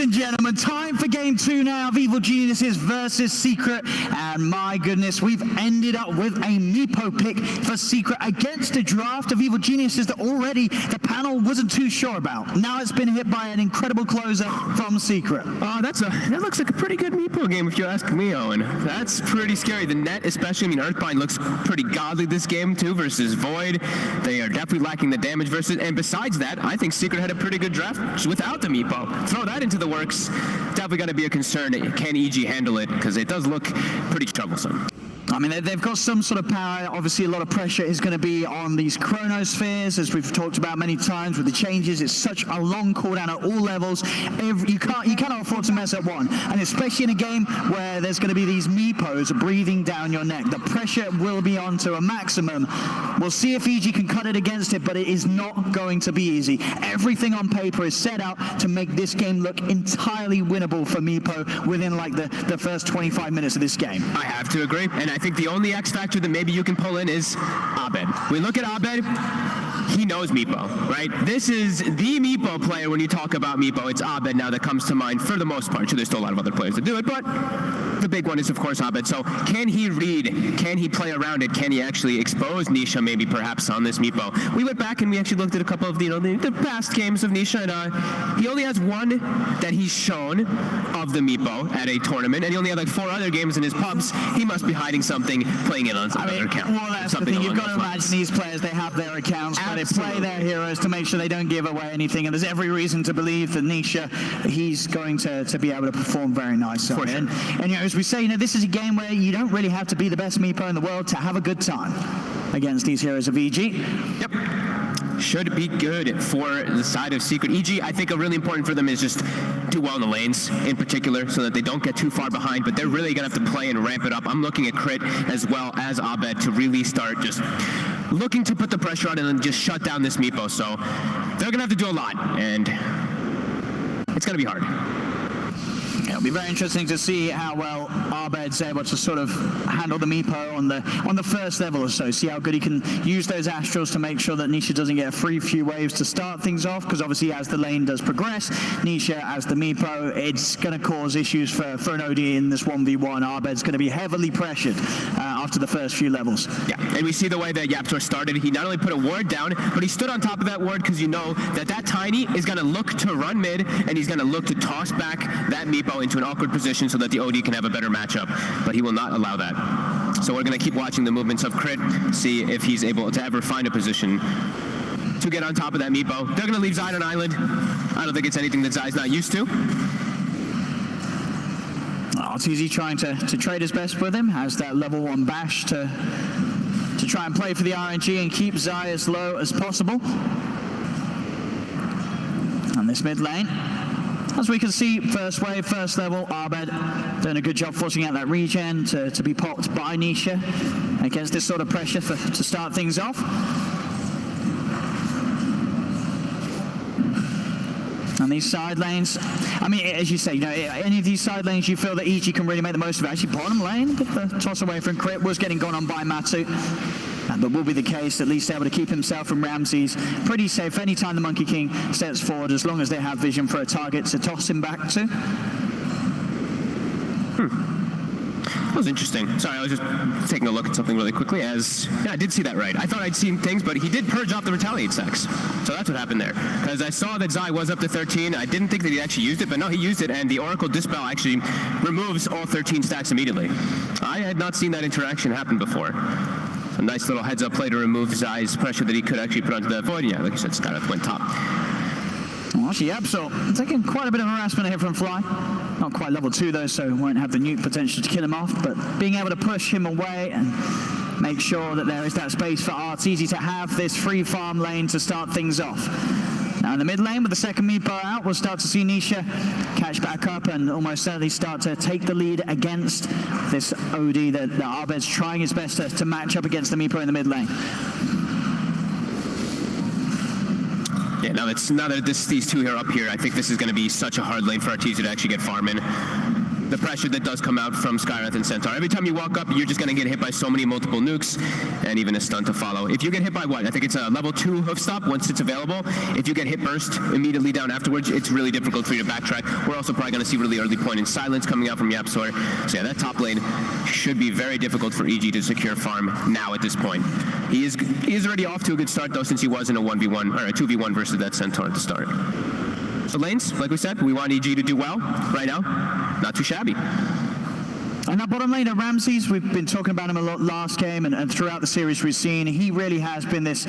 and gentlemen, time for game 2 now of Evil Geniuses versus Secret. And my goodness, we've ended up with a Meepo pick for Secret against a draft of Evil Geniuses that already the panel wasn't too sure about. Now it's been hit by an incredible closer from Secret. That looks like a pretty good Meepo game if you ask me, Owen. That's pretty scary. The net, especially, I mean, Earthbind looks pretty godly this game too versus Void. They are definitely lacking the damage versus, and besides that, I think Secret had a pretty good draft without the Meepo. Throw that into the works, definitely going to be a concern. Can EG handle it? Because it does look pretty troublesome. I mean, they've got some sort of power. Obviously, a lot of pressure is going to be on these chronospheres, as we've talked about many times with the changes. It's such a long cooldown at all levels. You cannot afford to mess up one, and especially in a game where there's going to be these Meepos breathing down your neck. The pressure will be on to a maximum. We'll see if EG can cut it against it, but it is not going to be easy. Everything on paper is set out to make this game look entirely winnable for Meepo within like the first 25 minutes of this game. I have to agree, and I think the only X factor that maybe you can pull in is Abed. We look at Abed, he knows Meepo, right? This is the Meepo player. When you talk about Meepo, it's Abed now that comes to mind for the most part. Sure, there's still a lot of other players that do it, but the big one is, of course, Abed. So can he read? Can he play around it? Can he actually expose Nisha maybe perhaps on this Meepo? We went back and we actually looked at a couple of the past games of Nisha, and he only has one that he's shown of the Meepo at a tournament, and he only had like 4 other games in his pubs. He must be hiding something, playing it on some other account. Well, that's the thing. You've got to imagine these players, they have their accounts, but they play their heroes to make sure they don't give away anything, and there's every reason to believe that Nisha, he's going to be able to perform very nicely. For sure. And you know, as we say, you know, this is a game where you don't really have to be the best Meepo in the world to have a good time against these heroes of EG. Yep. Should be good for the side of Secret. EG, I think really important for them is just do well in the lanes in particular so that they don't get too far behind, but they're really going to have to play and ramp it up. I'm looking at Crit as well as Abed to really start just looking to put the pressure on and then just shut down this Meepo. So they're going to have to do a lot, and it's going to be hard. It'll be very interesting to see how well Abed's able to sort of handle the Meepo on the first level or so. See how good he can use those Astrals to make sure that Nisha doesn't get a free few waves to start things off, because obviously as the lane does progress, Nisha as the Meepo, it's going to cause issues for an OD in this 1v1. Abed's going to be heavily pressured after the first few levels. Yeah, and we see the way that YapzOr started. He not only put a ward down, but he stood on top of that ward because you know that Tiny is going to look to run mid, and he's going to look to toss back that Meepo into an awkward position so that the OD can have a better matchup, but he will not allow that. So we're going to keep watching the movements of Crit, see if he's able to ever find a position to get on top of that Meepo. They're going to leave Zai on an island. I don't think it's anything that Zai's not used to. Arteezy trying to trade his best with him, has that level 1 bash to try and play for the RNG and keep Zai as low as possible. And this mid lane, as we can see, first wave, first level, Abed doing a good job forcing out that regen to be popped by Nisha against this sort of pressure to start things off. And these side lanes, I mean, as you say, you know, any of these side lanes you feel that EG can really make the most of it. Actually, bottom lane, but the toss away from Crit was getting gone on by Matu. But will be the case, at least able to keep himself and Ramses pretty safe anytime the Monkey King steps forward, as long as they have vision for a target to toss him back to. That was interesting. Sorry, I was just taking a look at something really quickly as, yeah, I did see that right. I thought I'd seen things, but he did purge off the Retaliate stacks. So that's what happened there. Because I saw that Zai was up to 13. I didn't think that he actually used it, but no, he used it, and the Oracle Dispel actually removes all 13 stacks immediately. I had not seen that interaction happen before. A nice little heads-up play to remove Zai's pressure that he could actually put onto the Void. Yeah, like you said, Skyrath went top. Well, actually, YapzOr taking quite a bit of harassment here from Fly. Not quite level 2 though, so won't have the nuke potential to kill him off, but being able to push him away and make sure that there is that space for Arteezy to have this free farm lane to start things off. Now in the mid lane with the second Meepo out, we'll start to see Nisha catch back up and almost certainly start to take the lead against this OD that Abed's trying his best to match up against the Meepo in the mid lane. Yeah, now that these two are up here, I think this is going to be such a hard lane for Arteezy to actually get farm in. the pressure that does come out from SKYWRATH and Centaur. Every time you walk up, you're just going to get hit by so many multiple nukes, and even a stun to follow. If you get hit by what? I think it's a level 2 hoof stop once it's available. If you get hit burst immediately down afterwards, it's really difficult for you to backtrack. We're also probably going to see really early point in silence coming out from YapzOr. So yeah, that top lane should be very difficult for EG to secure farm now at this point. He is already off to a good start though, since he was in a 1v1 or a 2v1 versus that Centaur at the start. So lanes, like we said, we want EG to do well right now. Not too shabby. And that bottom laner, Ramses, we've been talking about him a lot last game and throughout the series we've seen. He really has been this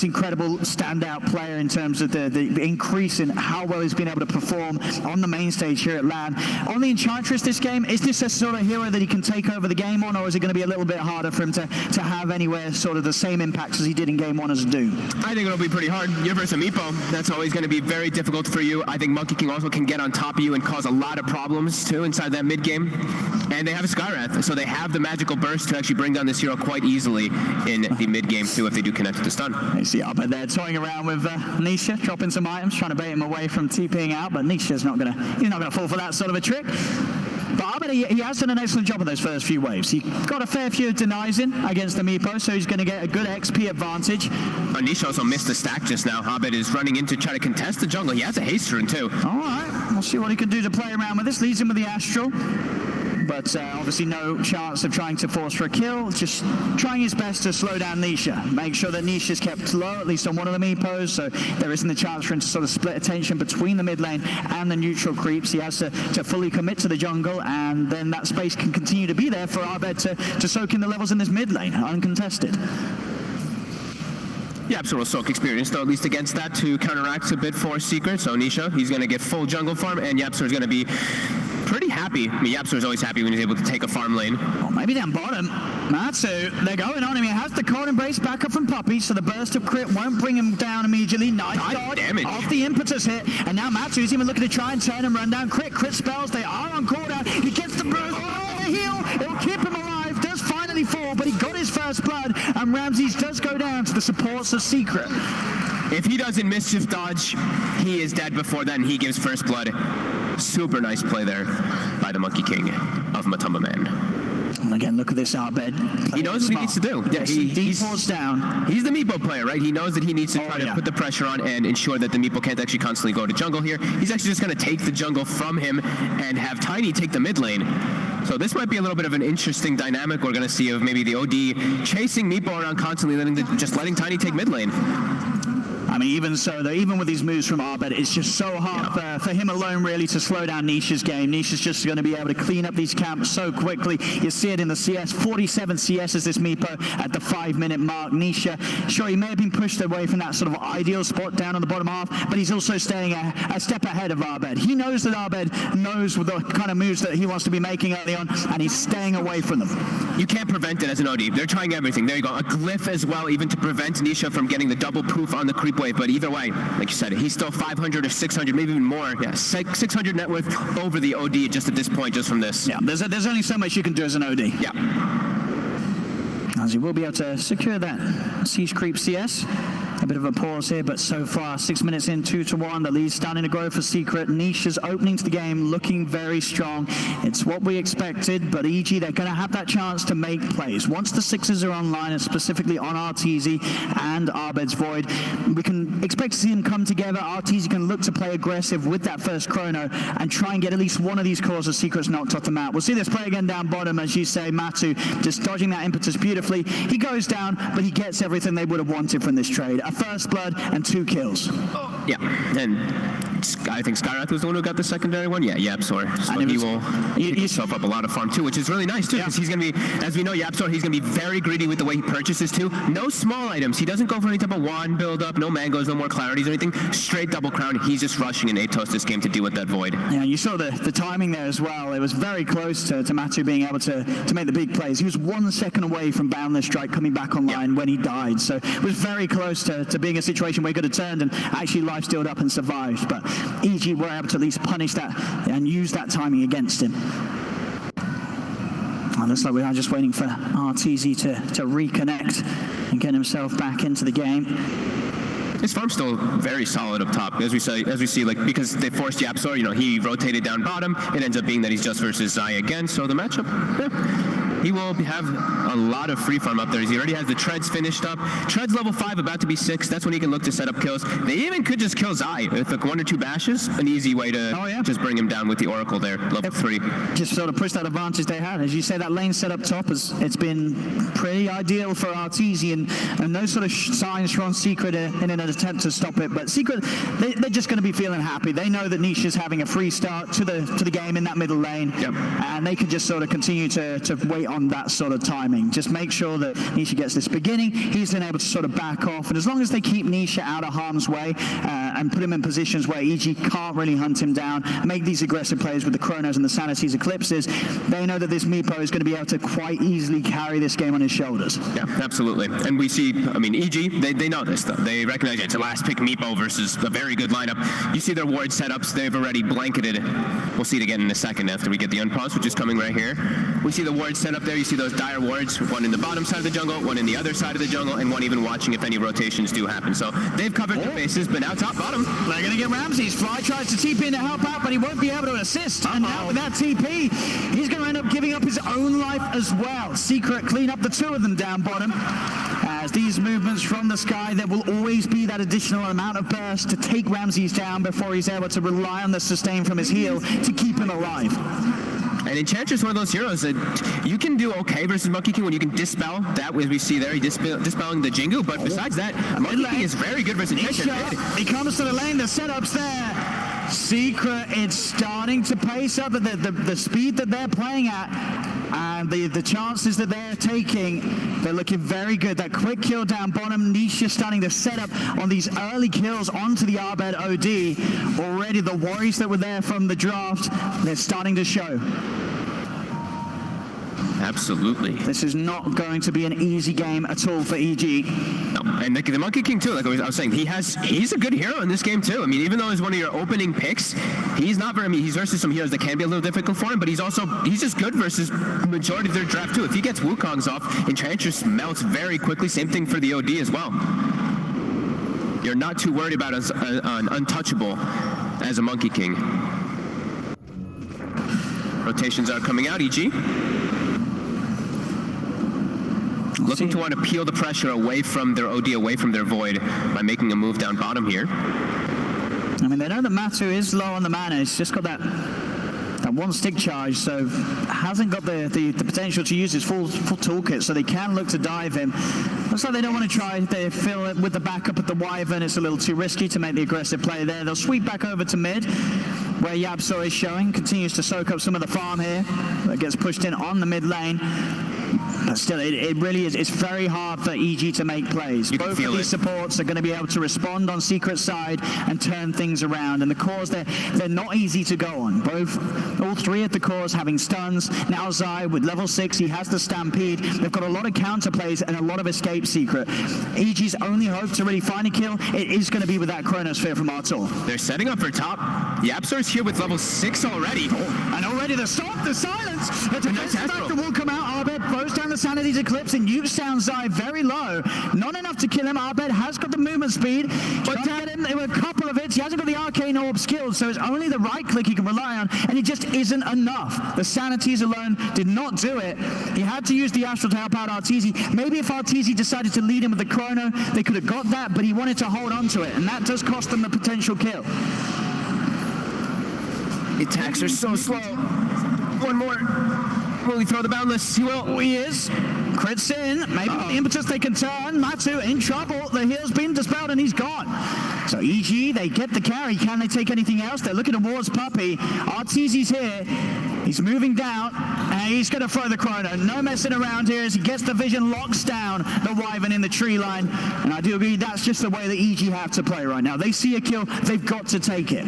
incredible standout player in terms of the increase in how well he's been able to perform on the main stage here at LAN. On the Enchantress this game, is this a sort of hero that he can take over the game on, or is it going to be a little bit harder for him to have anywhere sort of the same impacts as he did in game 1 as a Doom? I think it'll be pretty hard. You're versus Meepo. That's always going to be very difficult for you. I think Monkey King also can get on top of you and cause a lot of problems too inside that mid game. And they have a SKYWRATH, so they have the magical burst to actually bring down this hero quite easily in the mid game too if they do connect to the stun. You see Abed there toying around with Nisha, dropping some items, trying to bait him away from TPing out, but Nisha's not gonna fall for that sort of a trick. But Abed, he has done an excellent job of those first few waves. He got a fair few denies in against the Meepo, so he's going to get a good XP advantage. Nisha also missed the stack just now. Abed is running in to try to contest the jungle. He has a haste rune too. All right, we'll see what he can do to play around with this. Leads him with the Astral. But obviously no chance of trying to force for a kill, just trying his best to slow down Nisha. Make sure that Nisha's kept low, at least on one of the Meepos, so there isn't a chance for him to sort of split attention between the mid lane and the neutral creeps. He has to fully commit to the jungle, and then that space can continue to be there for Abed to soak in the levels in this mid lane, uncontested. YapzOr will soak experience, though, at least against that, to counteract a bit for Secret. So Nisha, he's going to get full jungle farm, and YapzOr is going to be pretty happy. I mean, YapzOr is always happy when he's able to take a farm lane. Oh, maybe down bottom. Matsu, they're going on him. He has the cold embrace back up from Puppey, so the burst of crit won't bring him down immediately. Nice dodge damage off the impetus hit, and now Matsu's even looking to try and turn and run down. Crit spells, they are on cooldown. He gets the burst, the heal, it'll keep him alive, does finally fall, but he got his first blood, and Ramses does go down to the supports of Secret. If he doesn't mischief dodge, he is dead before then. He gives first blood. Super nice play there by the Monkey King of Matumbaman. And again, look at this Abed. He knows what he needs to do. Yeah, he's down. He's the Meepo player, right? He knows that he needs to try to put the pressure on and ensure that the Meepo can't actually constantly go to jungle here. He's actually just going to take the jungle from him and have Tiny take the mid lane. So this might be a little bit of an interesting dynamic we're going to see of maybe the OD chasing Meepo around constantly, just letting Tiny take mid lane. I mean, even so, though, even with these moves from Abed, it's just so hard for him alone, really, to slow down Nisha's game. Nisha's just going to be able to clean up these camps so quickly. You see it in the CS. 47 CS is this Meepo at the 5-minute mark. Nisha, sure, he may have been pushed away from that sort of ideal spot down on the bottom half, but he's also staying a step ahead of Abed. He knows that Abed knows the kind of moves that he wants to be making early on, and he's staying away from them. You can't prevent it as an OD. They're trying everything. There you go. A glyph as well, even to prevent Nisha from getting the double poof on the creep wave. But either way, like you said, he's still 500 or 600, maybe even more. Yeah, 600 net worth over the OD just at this point, just from this. Yeah, there's only so much you can do as an OD. Yeah. As he will be able to secure that Siege Creep CS. A bit of a pause here, but so far, 6 minutes in, 2-1. The lead's starting to grow for Secret. Nisha's opening to the game, looking very strong. It's what we expected, but EG, they're going to have that chance to make plays. Once the sixes are online, and specifically on Arteezy and Abed's Void, we can expect to see them come together. Arteezy can look to play aggressive with that first chrono and try and get at least one of these cores as Secret's knocked off the map. We'll see this play again down bottom, as you say, Matu just dodging that impetus beautifully. He goes down, but he gets everything they would have wanted from this trade. A first blood and 2 kills. Yeah, and I think SKYWRATH was the one who got the secondary one. Yeah, YapzOr. So he will pick himself up a lot of farm too, which is really nice too, because he's going to be, as we know, YapzOr, he's going to be very greedy with the way he purchases too. No small items. He doesn't go for any type of wand build up, no mangoes, no more clarities or anything. Straight double crown. He's just rushing an Atos this game to deal with that void. Yeah, you saw the timing there as well. It was very close to Matu being able to make the big plays. He was 1 second away from Boundless Strike coming back online when he died. So it was very close to being a situation where he could have turned and actually life-stealed up and survived. But EG were able to at least punish that and use that timing against him. It looks like we are just waiting for Arteezy to reconnect and get himself back into the game. his farm's still very solid up top, as we see, like, because they forced YapzOr, you know, he rotated down bottom. It ends up being that he's just versus Zai again, so the matchup, he will have a lot of free farm up there. He already has the treads finished up. Treads level 5, about to be 6. That's when he can look to set up kills. They even could just kill Zai with like 1 or 2 bashes. An easy way to just bring him down with the Oracle there, level 3. Just sort of push that advantage they had. As you say, that lane set up top, it's been pretty ideal for Arteezy, and no sort of signs from Secret in an attempt to stop it. But Secret, they're just going to be feeling happy. They know that Nisha's having a free start to the game in that middle lane, and they could just sort of continue to wait on that sort of timing. Just make sure that Nisha gets this beginning. He's then able to sort of back off, and as long as they keep Nisha out of harm's way and put him in positions where EG can't really hunt him down, make these aggressive plays with the Chronos and the Sanity's Eclipses, they know that this Meepo is going to be able to quite easily carry this game on his shoulders. Yeah, absolutely. And we see, I mean, EG, they know this though. They recognize it's a last pick Meepo versus a very good lineup. You see their ward setups, they've already blanketed. We'll see it again in a second after we get the unpause, which is coming right here. We see the ward set up there. You see those dire wards, one in the bottom side of the jungle, one in the other side of the jungle, and one even watching if any rotations do happen. So they've covered their bases, but now top bottom. They're going to get Ramses. Fly tries to TP in to help out, but he won't be able to assist. And now with that TP, he's going to end up giving up his own life as well. Secret clean up the 2 of them down bottom. As these movements from the sky, there will always be that additional amount of burst to take Ramses down before he's able to rely on the sustain from his heal to keep him alive. And Enchantress is one of those heroes that you can do okay versus Monkey King when you can dispel that, as we see there, dispelling the Jingu, but besides that, Monkey King is very good versus Enchantress. He comes to the lane, the setup's there. Secret, it's starting to pace up at the speed that they're playing at, and the chances that they're taking, they're looking very good. That quick kill down bottom, Nisha starting to set up on these early kills onto the Abed OD. Already the worries that were there from the draft, they're starting to show. Absolutely. This is not going to be an easy game at all for EG. No, and the Monkey King too, like I was saying, he's a good hero in this game too. I mean, even though he's one of your opening picks, he's not very, I mean, he's versus some heroes that can be a little difficult for him, but he's just good versus majority of their draft too. If he gets Wukongs off, Enchantress melts very quickly. Same thing for the OD as well. You're not too worried about an untouchable as a Monkey King. Rotations are coming out, EG. Looking to want to peel the pressure away from their OD, away from their Void, by making a move down bottom here. I mean, they know that Matu is low on the mana. He's just got that 1 stick charge, so hasn't got the potential to use his full toolkit, so they can look to dive him. Looks like they don't want to try. They fill it with the backup at the Wyvern. It's a little too risky to make the aggressive play there. They'll sweep back over to mid, where YapzOr is showing. Continues to soak up some of the farm here. That gets pushed in on the mid lane. But still, it really is. It's very hard for EG to make plays. Both of these supports are going to be able to respond on Secret's side and turn things around. And the cores, they're not easy to go on. All 3 of the cores having stuns. Now Zai with level 6, he has the Stampede. They've got a lot of counter plays and a lot of escape Secret. EG's only hope to really find a kill, it is going to be with that Chronosphere from Artur. They're setting up for top. YapzOr's here with level 6 already. And already the stop, the silence. The defensive factor will come out. Abed throws down the Sanity's Eclipse and nukes down Zai very low. Not enough to kill him. Abed has got the movement speed. But get him, there were a couple of hits. He hasn't got the Arcane Orb skills, so it's only the right click he can rely on, and it just isn't enough. The Sanities alone did not do it. He had to use the Astral to help out Arteezy. Maybe if Arteezy decided to lead him with the Chrono, they could have got that, but he wanted to hold on to it, and that does cost them the potential kill. The attacks are so slow. One more. Will he throw the Boundless? He will. Oh, he is. Crits in. Maybe with the impetus they can turn. Matu in trouble. The heal's been dispelled and he's gone. So EG, they get the carry. Can they take anything else? They're looking towards Puppey. Arteezy's here. He's moving down, and he's going to throw the Chrono. No messing around here as he gets the vision, locks down the Wyvern in the tree line. And I do agree, that's just the way that EG have to play right now. They see a kill, they've got to take it.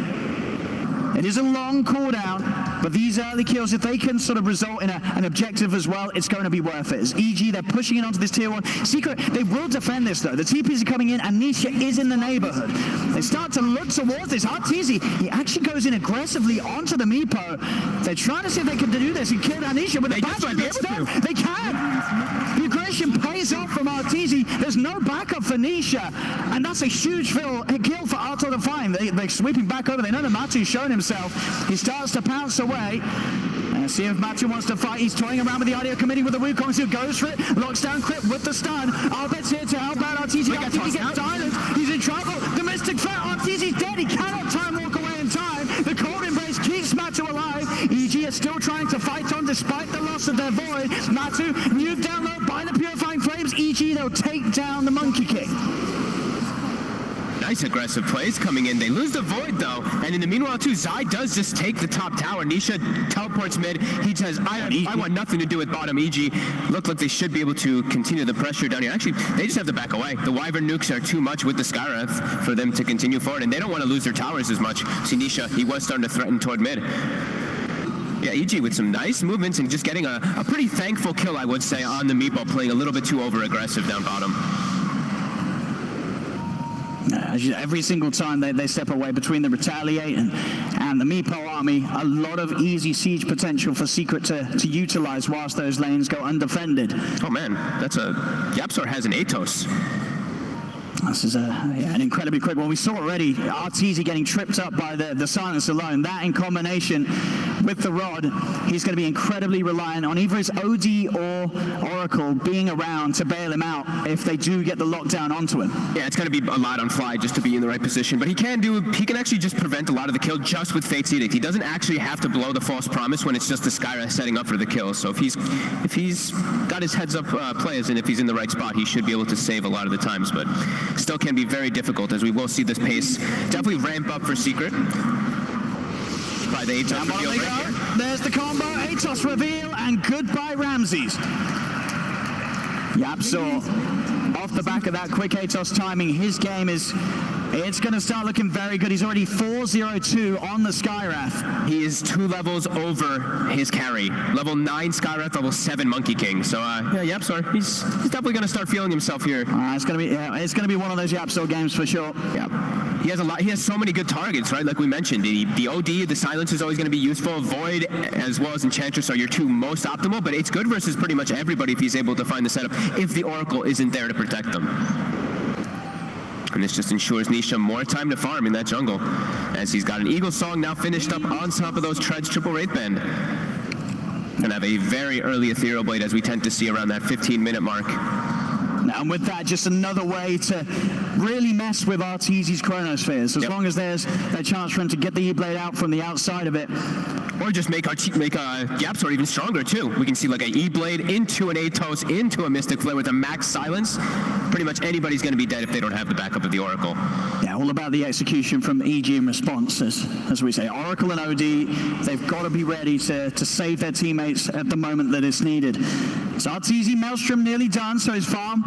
It is a long cooldown, but these early kills, if they can sort of result in an objective as well, it's going to be worth it. As EG, they're pushing it onto this tier 1. Secret, they will defend this though. The TPs are coming in and Nisha is in the neighborhood. They start to look towards this. Arteezy, he actually goes in aggressively onto the Meepo. They're trying to see if they can do this and kill down Nisha with the basket. They can. aggression pays off from Arteezy. There's no backup for Nisha, and that's a huge kill for Arto to find. They're sweeping back over. They know that Matu's shown himself. He starts to pounce away. And see if Matu wants to fight. He's toying around with the IDEO committee with the Wukong, who goes for it, locks down Crypt with the stun. Abed's here to help out Arteezy. Arteezy gets silenced. He's in trouble. The Mystic Flare. Arteezy's dead. He cannot time walk away in time. The cold embrace keeps Matu alive. EG is still trying to fight on despite the loss of their Void. Matu nuked down low by the Purifying Flames. EG, they'll take down the Monkey King. Nice aggressive plays coming in. They lose the Void though, and in the meanwhile too, Zai does just take the top tower. Nisha teleports mid. He says, I want nothing to do with bottom. EG look like they should be able to continue the pressure down here. Actually, they just have to back away. The Wyvern nukes are too much with the Skywrath for them to continue forward, and they don't want to lose their towers as much. See, Nisha, he was starting to threaten toward mid. Yeah, EG with some nice movements and just getting a pretty thankful kill, I would say, on the Meepo, playing a little bit too over-aggressive down bottom. Every single time they step away between the Retaliate and the Meepo army, a lot of easy siege potential for Secret to utilize whilst those lanes go undefended. Oh man, YapzOr has an Atos. This is an incredibly quick one. We saw already Arteezy getting tripped up by the silence alone. That in combination with the rod, he's going to be incredibly reliant on either his OD or Oracle being around to bail him out if they do get the lockdown onto him. Yeah, it's going to be a lot on Fly just to be in the right position, but he can actually just prevent a lot of the kill just with Fate's Edict. He doesn't actually have to blow the false promise when it's just the Skywrath setting up for the kill. So if he's got his heads up plays and if he's in the right spot, he should be able to save a lot of the times, but still can be very difficult, as we will see this pace definitely ramp up for Secret. By the Atos reveal right here. There's the combo, Atos reveal, and goodbye Ramses. YapzOr, off the back of that quick Atos timing, his game it's going to start looking very good. He's already 4-0-2 on the Skywrath. He is 2 levels over his carry. Level 9 Skywrath, level 7 Monkey King. So yeah, YapzOr, he's definitely going to start feeling himself here. It's going to be one of those YapzOr games for sure. Yeah. He has so many good targets, right? Like we mentioned, the OD, the silence is always going to be useful. Void as well as Enchantress are your 2 most optimal, but it's good versus pretty much everybody if he's able to find the setup, if the Oracle isn't there to protect them. And this just ensures Nisha more time to farm in that jungle, as he's got an Eagle Song now finished up on top of those Treads triple Wraith Band. Gonna have a very early Ethereal Blade, as we tend to see around that 15-minute mark. And with that, just another way to really mess with Arteezy's Chronospheres. As long as there's that chance for him to get the E-Blade out from the outside of it. Or just make YapzOr even stronger, too. We can see like an E-Blade into an Atos, into a Mystic Flare with a max silence. Pretty much anybody's going to be dead if they don't have the backup of the Oracle. Yeah, all about the execution from EG in response, as we say. Oracle and OD, they've got to be ready to save their teammates at the moment that it's needed. So Arteezy Maelstrom nearly done, so his farm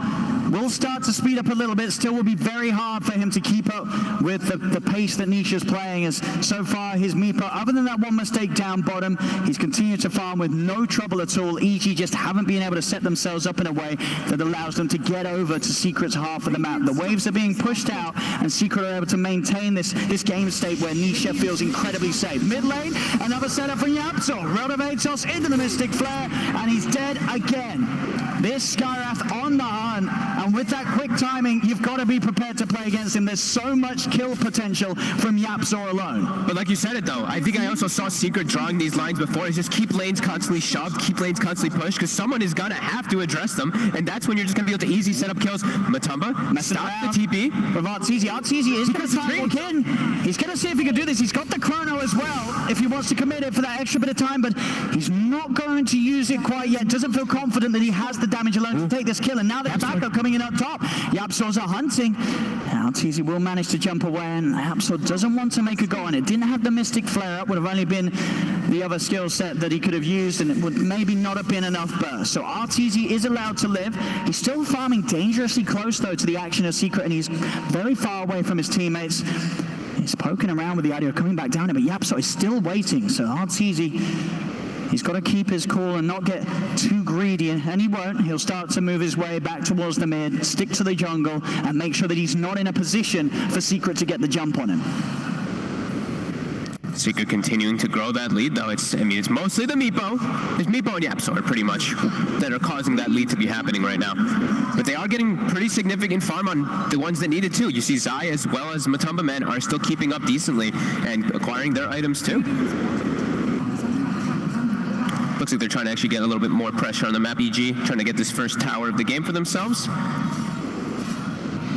will start to speed up a little bit. Still will be very hard for him to keep up with the pace that Nisha's playing, as so far his Meepo, other than that one mistake down bottom, he's continued to farm with no trouble at all. EG just haven't been able to set themselves up in a way that allows them to get over to Secret's half of the map. The waves are being pushed out, and Secret are able to maintain this game state where Nisha feels incredibly safe. Mid lane, another setup from YapzOr. Rod of Atos into the Mystic Flare, and he's dead again. This Skywrath on the hunt, and with that quick timing, you've got to be prepared to play against him. There's so much kill potential from YapzOr alone. But like you said it though, I think I also saw Secret drawing these lines before. Is just keep lanes constantly shoved, keep lanes constantly pushed, because someone is gonna have to address them, and that's when you're just gonna be able to easy set up kills. Matumba, stop the TP. With Arteezy is going to time walk in. He's going to see if he can do this. He's got the chrono as well, if he wants to commit it for that extra bit of time, but he's not going to use it quite yet. Doesn't feel confident that he has the damage alone to take this kill, and now there's backup coming in up top. YapzOr's are hunting. Arteezy will manage to jump away, and YapzOr doesn't want to make a go on it. Didn't have the Mystic Flare up, would have only been the other skill set that he could have used, and it would maybe not have been enough burst. So Arteezy is allowed to live. He's still farming dangerously close though to the action of Secret, and he's very far away from his teammates. He's poking around with the idea of coming back down, but YapzOr is still waiting. So Arteezy, he's got to keep his cool and not get too greedy, and he won't. He'll start to move his way back towards the mid, stick to the jungle, and make sure that he's not in a position for Secret to get the jump on him. Secret continuing to grow that lead, though. It's mostly the Meepo. There's Meepo and YapzOr pretty much that are causing that lead to be happening right now. But they are getting pretty significant farm on the ones that need it too. You see Zai as well as MATUMBAMAN are still keeping up decently and acquiring their items too. Looks like they're trying to actually get a little bit more pressure on the map, EG, trying to get this first tower of the game for themselves.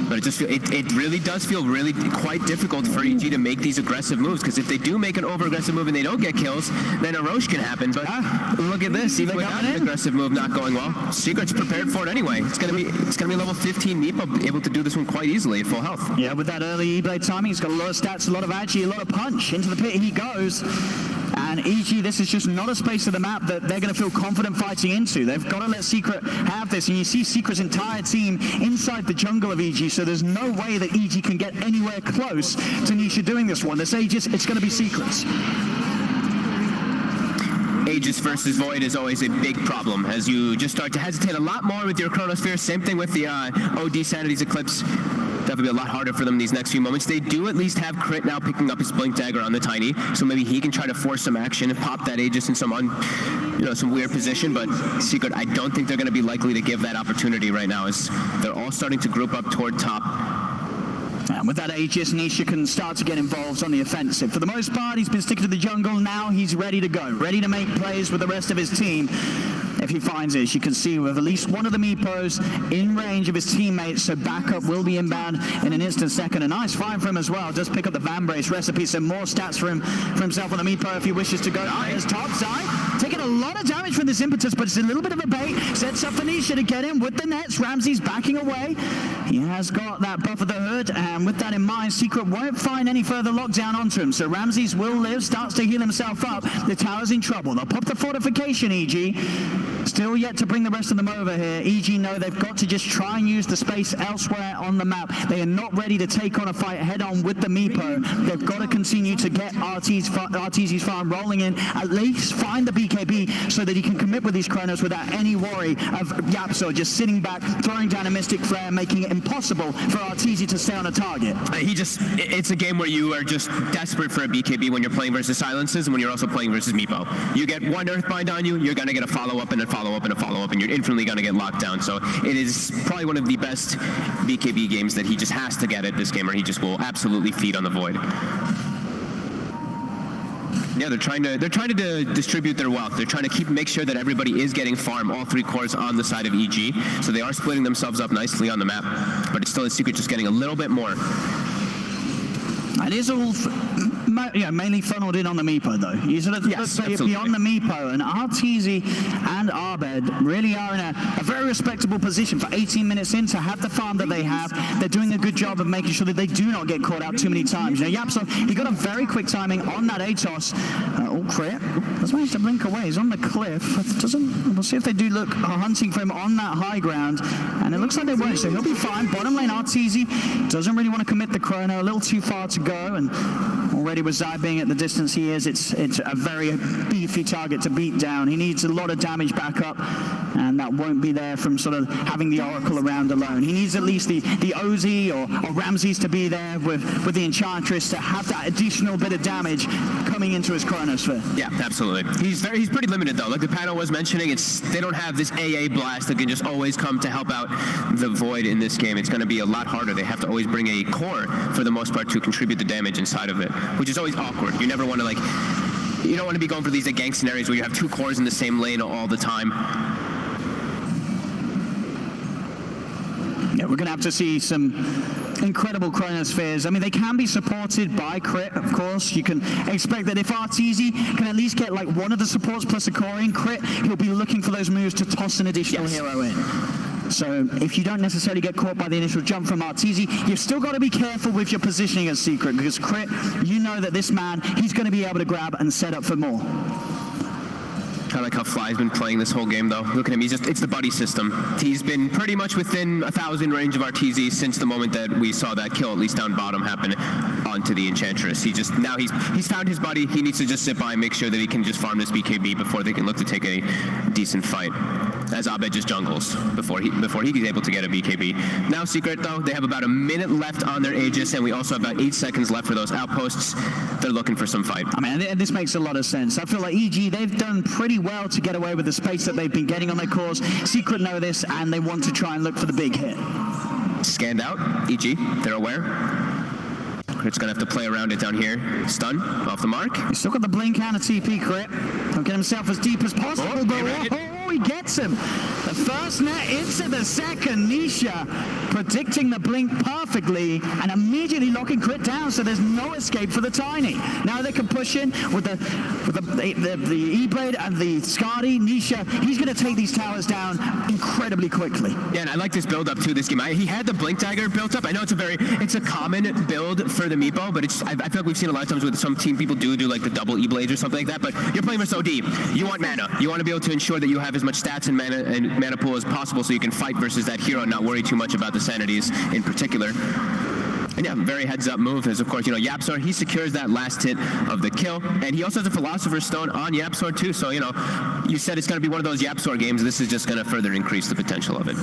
But it really does feel really quite difficult for EG to make these aggressive moves, because if they do make an over-aggressive move and they don't get kills, then a Roche can happen. But look at this, even without an aggressive move not going well, Secret's prepared for it anyway. It's gonna be level 15 Meepo able to do this one quite easily at full health. Yeah, with that early E-Blade timing, he's got a lot of stats, a lot of agi, a lot of punch. Into the pit he goes. And EG, this is just not a space of the map that they're going to feel confident fighting into. They've got to let Secret have this. And you see Secret's entire team inside the jungle of EG, so there's no way that EG can get anywhere close to Nisha doing this one. This Aegis, it's going to be Secret's. Aegis versus Void is always a big problem as you just start to hesitate a lot more with your Chronosphere. Same thing with the OD Sanity's Eclipse. That'll be a lot harder for them these next few moments. They do at least have Crit now picking up his Blink Dagger on the Tiny, so maybe he can try to force some action and pop that Aegis in some weird position. But Secret, I don't think they're going to be likely to give that opportunity right now, as they're all starting to group up toward top. And with that Aegis, Nisha can start to get involved on the offensive. For the most part, he's been sticking to the jungle. Now he's ready to go, ready to make plays with the rest of his team. If he finds it, you can see with at least one of the Meepos in range of his teammates, so backup will be inbound in an instant second. A nice find for him as well. Does pick up the Van Brace recipe, some more stats for himself on the Meepo if he wishes to go. There's top side, taking a lot of damage from this impetus, but it's a little bit of a bait. Sets up for Nisha to get him with the nets. Ramsey's backing away. He has got that buff of the hood, and with that in mind, Secret won't find any further lockdown onto him. So Ramsey's will live, starts to heal himself up. The tower's in trouble. They'll pop the fortification, EG. Still yet to bring the rest of them over here. EG know they've got to just try and use the space elsewhere on the map. They are not ready to take on a fight head-on with the Meepo. They've got to continue to get Arteezy's farm rolling in, at least find the BKB so that he can commit with these Chronos without any worry of YapzOr just sitting back, throwing down a Mystic Flare, making it impossible for Arteezy to stay on a target. It's a game where you are just desperate for a BKB when you're playing versus Silences and when you're also playing versus Meepo. You get one Earthbind on you, you're going to get a follow-up and a follow-up and a follow-up, and you're infinitely going to get locked down. So it is probably one of the best BKB games that he just has to get at this game, or he just will absolutely feed on the Void. Yeah, they're trying to distribute their wealth. They're trying to make sure that everybody is getting farm, all three cores on the side of EG. So they are splitting themselves up nicely on the map, but it's still a Secret just getting a little bit more. It is all mainly funneled in on the Meepo, though. You sort of look beyond the Meepo, and Arteezy and Abed really are in a very respectable position for 18 minutes in to have the farm that they have. They're doing a good job of making sure that they do not get caught out too many times. You know, YapzOr, he got a very quick timing on that Atos. All crit. Does manage to blink away. He's on the cliff. We'll see if they do look hunting for him on that high ground, and it looks like they won't, so he'll be fine. Bottom lane, Arteezy doesn't really want to commit the chrono. A little too far to go, and already with Zai being at the distance he is, it's a very beefy target to beat down. He needs a lot of damage back up, and that won't be there from sort of having the Oracle around alone. He needs at least the OZ or Ramses to be there with the Enchantress to have that additional bit of damage coming into his Chronosphere. Yeah, absolutely. He's pretty limited though. Like the panel was mentioning, they don't have this AA blast that can just always come to help out the Void in this game. It's going to be a lot harder. They have to always bring a core for the most part to contribute the damage inside of it, which is always awkward. You never want to you don't want to be going for these gank scenarios where you have two cores in the same lane all the time. Yeah, we're going to have to see some incredible Chronospheres. I mean, they can be supported by Crit, of course. You can expect that if Arteezy can at least get like one of the supports plus a core in Crit, he'll be looking for those moves to toss an additional hero in. So if you don't necessarily get caught by the initial jump from Arteezy, you've still got to be careful with your positioning as Secret, because Crit, you know that this man, he's going to be able to grab and set up for more. I like how Fly's been playing this whole game, though. Look at him. It's the buddy system. He's been pretty much within 1,000 range of Arteezy since the moment that we saw that kill, at least down bottom, happen onto the Enchantress. Now he's found his buddy. He needs to just sit by and make sure that he can just farm this BKB before they can look to take a decent fight. as Abed just jungles before he's able to get a BKB. Now Secret, though, they have about a minute left on their Aegis, and we also have about 8 seconds left for those outposts. They're looking for some fight. I mean, this makes a lot of sense. I feel like EG, they've done pretty well to get away with the space that they've been getting on their cores. Secret know this, and they want to try and look for the big hit. Scanned out, EG, they're aware. Crit's gonna have to play around it down here. Stun, off the mark. He's still got the blink and a TP, Crit. He'll get himself as deep as possible, he gets him. The first net into the second. Nisha predicting the blink perfectly and immediately locking Crit down, so there's no escape for the Tiny. Now they can push in with the E-Blade and the Skadi. Nisha, he's going to take these towers down incredibly quickly. Yeah, and I like this build up to this game. He had the blink dagger built up. I know it's a common build for the Meepo, but I feel like we've seen a lot of times with some team people do like the double E-Blades or something like that, but you're playing versus OD. You want mana. You want to be able to ensure that you have as much stats and mana pool as possible so you can fight versus that hero and not worry too much about the sanities in particular. And yeah, very heads-up move is, of course, YapzOr, he secures that last hit of the kill, and he also has a Philosopher's Stone on YapzOr too, so, you said it's going to be one of those YapzOr games. This is just going to further increase the potential of it.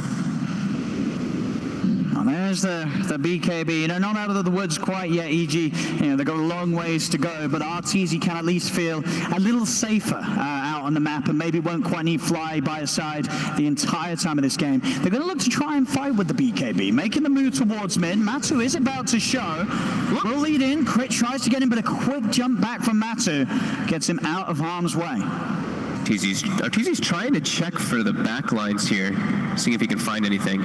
There's the BKB, not out of the woods quite yet, EG. They've got a long ways to go, but Arteezy can at least feel a little safer out on the map and maybe won't quite need Fly by his side the entire time of this game. They're going to look to try and fight with the BKB, making the move towards mid. Matu is about to show. Will lead in. Crit tries to get him, but a quick jump back from Matu gets him out of harm's way. Arteezy's trying to check for the backlines here, seeing if he can find anything.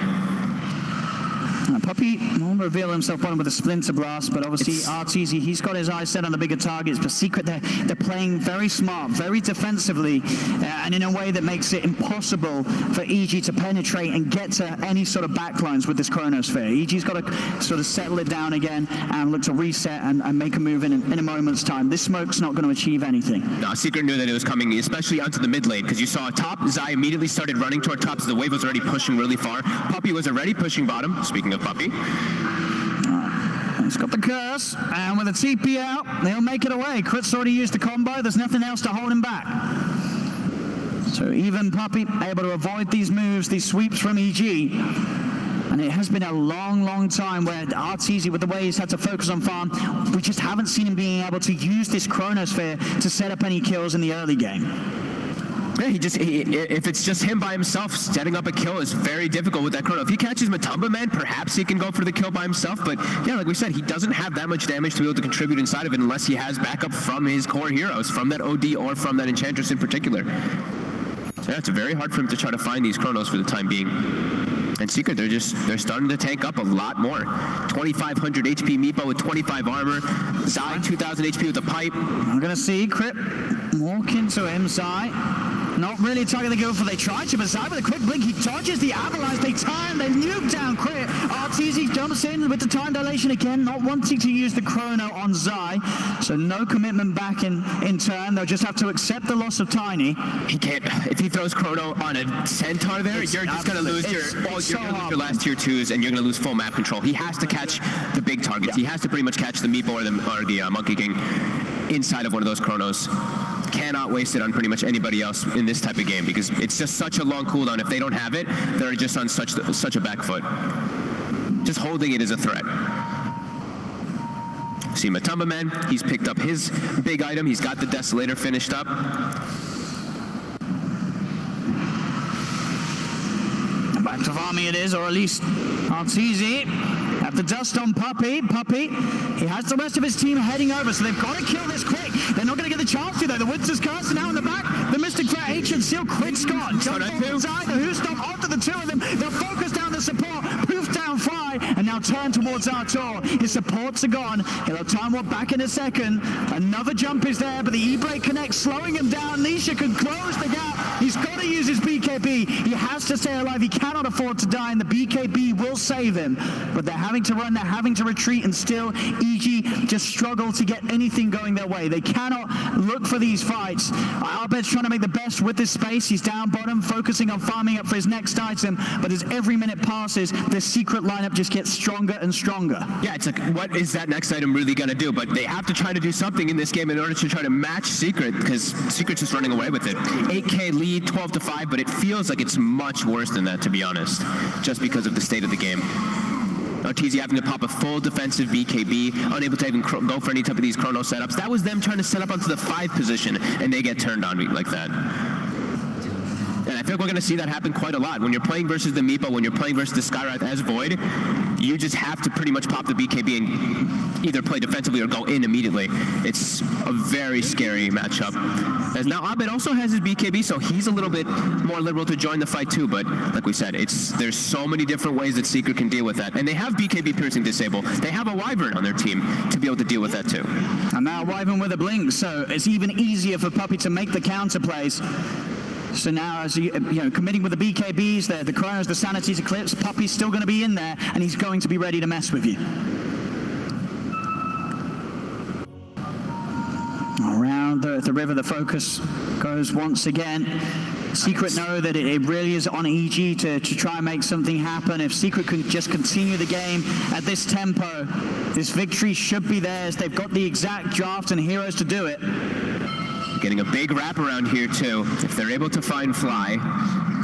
Puppey will reveal himself bottom with a Splinter Blast, but obviously Arteezy, he's got his eyes set on the bigger targets, but Secret, they're playing very smart, very defensively, and in a way that makes it impossible for EG to penetrate and get to any sort of backlines with this Chronosphere. EG's got to sort of settle it down again and look to reset and make a move in a moment's time. This smoke's not going to achieve anything. No, Secret knew that it was coming, especially onto the mid lane, because you saw top, Zai immediately started running toward top, so the wave was already pushing really far. Puppey was already pushing bottom, speaking of Puppey. He's got the curse, and with a TP out, they'll make it away. Crit's already used the combo. There's nothing else to hold him back. So even Puppey able to avoid these moves, these sweeps from EG. And it has been a long, long time where Arteezy, with the way he's had to focus on farm, we just haven't seen him being able to use this Chronosphere to set up any kills in the early game. Yeah, if it's just him by himself, setting up a kill is very difficult with that Chrono. If he catches Matumbaman, perhaps he can go for the kill by himself, but yeah, like we said, he doesn't have that much damage to be able to contribute inside of it unless he has backup from his core heroes, from that OD or from that Enchantress in particular. So yeah, it's very hard for him to try to find these Chronos for the time being. And Secret, they're starting to tank up a lot more. 2,500 HP Meepo with 25 armor. Zai, 2,000 HP with a pipe. I'm going to see Crit walk into him. Zai not really targeting the kill for they tried to, but Zai with a quick blink, he dodges the avalanche, they turn, they nuke down Crit. Arteezy jumps in with the time dilation again, not wanting to use the Chrono on Zai, so no commitment back in turn. They'll just have to accept the loss of Tiny. He can't, if he throws Chrono on a Centaur there, you're just going to lose your last tier 2s and you're going to lose full map control. He has to catch the big targets. Yeah. He has to pretty much catch the Meepo or the Monkey King inside of one of those Chronos. Cannot waste it on pretty much anybody else in this type of game because it's just such a long cooldown. If they don't have it, they're just on such a back foot. Just holding it is a threat. See Matumbaman, he's picked up his big item. He's got the Desolator finished up. Back to farming it is, or at least Arteezy. Have the dust on Puppey. Puppey, he has the rest of his team heading over, so they've got to kill this quick. They're not going to get the chance to, though. The Winter's Curse now in the back. The Mystic Threat, Ancient Seal, Crit Scott. Jump on the side, the Who Stop after the two of them. They'll focus down the support, poof down Fly, and now turn towards Artur. His supports are gone. He'll have time warp back in a second. Another jump is there, but the E-Blade connects, slowing him down. Nisha can close the gap. He's got to use his BKB. He has to stay alive. He cannot afford to die, and the BKB will save him. But they're having to run, they're having to retreat, and still EG just struggle to get anything going their way. They cannot look for these fights. EG.Abed's trying to make the best with this space. He's down bottom, focusing on farming up for his next item, but as every minute passes, the Secret lineup just gets stronger stronger and stronger. Yeah, it's like, what is that next item really going to do? But they have to try to do something in this game in order to try to match Secret, because Secret's just running away with it. 8K lead, 12-5, but it feels like it's much worse than that, to be honest, just because of the state of the game. Arteezy having to pop a full defensive BKB, unable to even go for any type of these chrono setups. That was them trying to set up onto the 5 position, and they get turned on like that. And I feel like we're going to see that happen quite a lot. When you're playing versus the Meepo, when you're playing versus the Skywrath as Void, you just have to pretty much pop the BKB and either play defensively or go in immediately. It's a very scary matchup. As now Abed also has his BKB, so he's a little bit more liberal to join the fight too, but like we said, there's so many different ways that Secret can deal with that. And they have BKB piercing disable. They have a Wyvern on their team to be able to deal with that too. And now Wyvern with a blink, so it's even easier for Puppey to make the counter plays. So now, as committing with the BKBs, the Chronos, the Sanities, Eclipse, Puppey's still going to be in there, and he's going to be ready to mess with you. Around the river, the focus goes once again. Secret know that it really is on EG to try and make something happen. If Secret can just continue the game at this tempo, this victory should be theirs. They've got the exact draft and heroes to do it. Getting a big wraparound here too. If they're able to find Fly,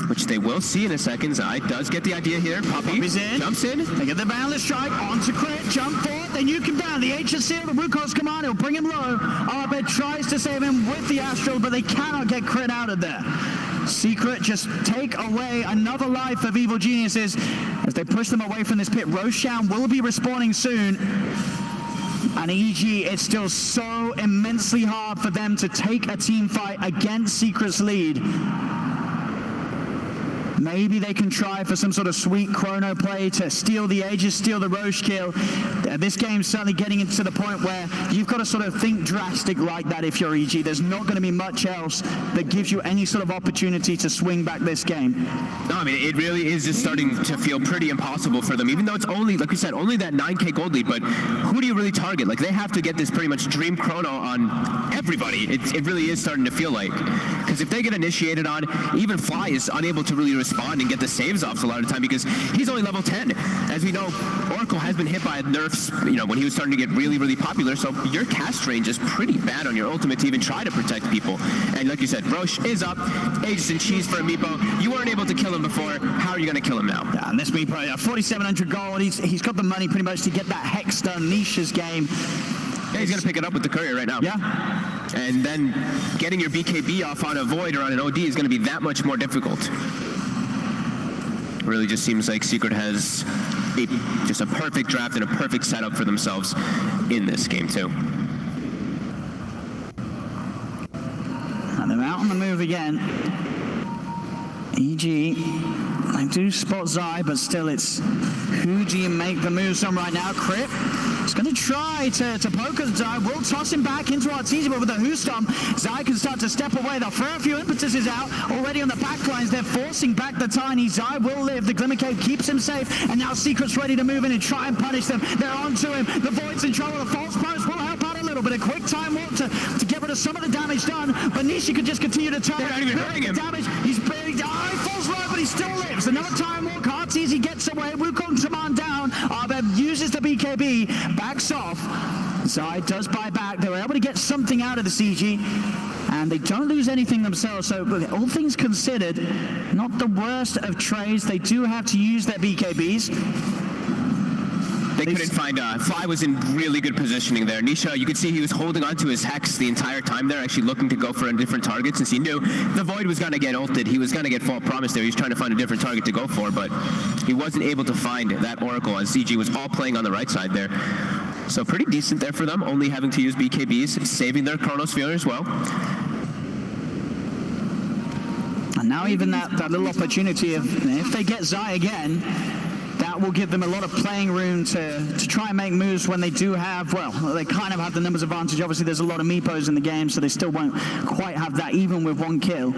which they will see in a second. Zai does get the idea here. Puppey's in. Jumps in. They get the boundless strike onto Crit. Jump forward. They nuke him down. The HSC, the Wukong's command, he'll bring him low. Abed tries to save him with the Astral, but they cannot get Crit out of there. Secret just take away another life of Evil Geniuses as they push them away from this pit. Roshan will be respawning soon. And EG, it's still so immensely hard for them to take a team fight against Secret's lead. Maybe they can try for some sort of sweet chrono play to steal the Aegis, steal the Roche kill. This game's certainly getting into the point where you've got to sort of think drastic like that if you're EG. There's not going to be much else that gives you any sort of opportunity to swing back this game. No, I mean, it really is just starting to feel pretty impossible for them, even though it's only, like we said, only that 9K gold lead, but who do you really target? Like, they have to get this pretty much dream chrono on everybody. It really is starting to feel like. Because if they get initiated on, even Fly is unable to really respond and get the saves off a lot of the time because he's only level 10. As we know, Oracle has been hit by nerfs, when he was starting to get really, really popular, so your cast range is pretty bad on your ultimate to even try to protect people. And like you said, Roche is up, Aegis and Cheese for a Meepo. You weren't able to kill him before, how are you going to kill him now? Yeah, and this Meepo, 4,700 gold, he's got the money pretty much to get that Hex done, Nisha's game. Yeah, he's going to pick it up with the courier right now. Yeah. And then getting your BKB off on a Void or on an OD is going to be that much more difficult. Really just seems like Secret has just a perfect draft and a perfect setup for themselves in this game too. And they're out on the move again. EG, I do spot Zai, but still it's who do you make the moves on right now? Crit. He's going to try to poke at Zai. Will toss him back into Arteezy, but with a Who Stomp, Zai can start to step away. They'll throw a few impetuses out. Already on the back lines, they're forcing back the Tiny. Zai will live. The Glimmer Cave keeps him safe, and now Secret's ready to move in and try and punish them. They're onto him. The Void's in trouble. The False Post will help out a little bit. A quick time walk to get rid of some of the damage done, but Nisha could just continue to turn. They're not even hurting him. Damage. He's big. He falls low, but he still lives. Another time walk. Arteezy gets away. Wukong's command down. Abed uses the BKB. Backs off. Zai does buy back. They were able to get something out of the CG, and they don't lose anything themselves. So, all things considered, not the worst of trades. They do have to use their BKBs. They couldn't find, Fly was in really good positioning there. Nisha, you could see he was holding onto his Hex the entire time there, actually looking to go for a different target since he knew the Void was going to get ulted. He was going to get Fault Promise there. He was trying to find a different target to go for, but he wasn't able to find that Oracle as CG was all playing on the right side there. So pretty decent there for them, only having to use BKBs, saving their Chronosphere as well. And now even that little opportunity of, if they get Zai again, that will give them a lot of playing room to try and make moves when they do have, well, they kind of have the numbers advantage. Obviously, there's a lot of Meepos in the game, so they still won't quite have that even with one kill.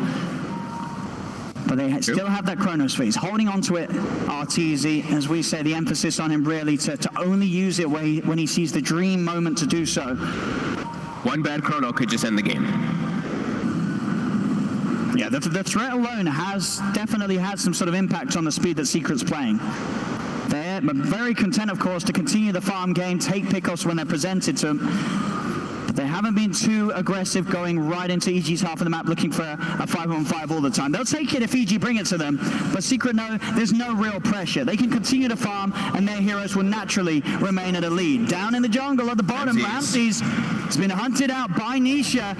But they still have that Chronosphere. He's holding on to it, Arteezy. As we say, the emphasis on him really to only use it when he sees the dream moment to do so. One bad Chrono could just end the game. Yeah, the threat alone has definitely had some sort of impact on the speed that Secret's playing. yet, but very content, of course, to continue the farm game, take pickoffs when they're presented to them. But they haven't been too aggressive going right into EG's half of the map looking for a 5-on-5 all the time. They'll take it if EG bring it to them, but Secret know there's no real pressure. They can continue to farm, and their heroes will naturally remain at a lead. Down in the jungle at the bottom, Ramses has been hunted out by Nisha.